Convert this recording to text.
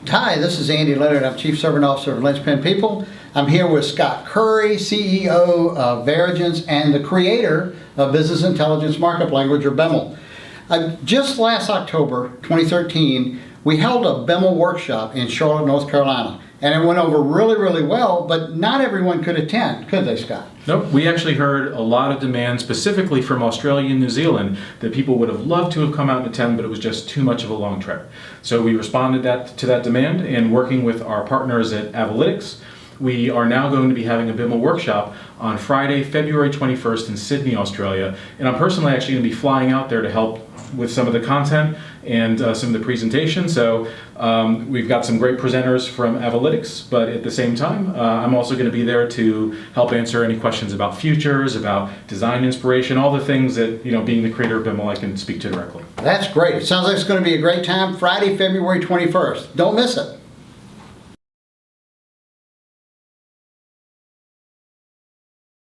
Hi, this is Andy Leoanard. I'm Chief Serving Officer of Linchpin People. I'm here with Scott Currie, CEO of Verigence and the creator of Business Intelligence Markup Language, or Biml. Just last October 2013, we held a Biml Workshop in Charlotte, North Carolina. And it went over really well, but not everyone could attend, could they, Scott? Nope, we actually heard a lot of demand specifically from Australia and New Zealand that people would have loved to have come out and attend, but it was just too much of a long trip. So we responded to that demand, and working with our partners at Avalytics, we are now going to be having a Biml Workshop on Friday, February 21st in Sydney, Australia. And I'm personally actually going to be flying out there to help with some of the content and some of the presentation. So we've got some great presenters from Avalytics, but at the same time, I'm also going to be there to help answer any questions about futures, about design inspiration, all the things that, being the creator of Biml, I can speak to directly. That's great. It sounds like it's going to be a great time. Friday, February 21st. Don't miss it.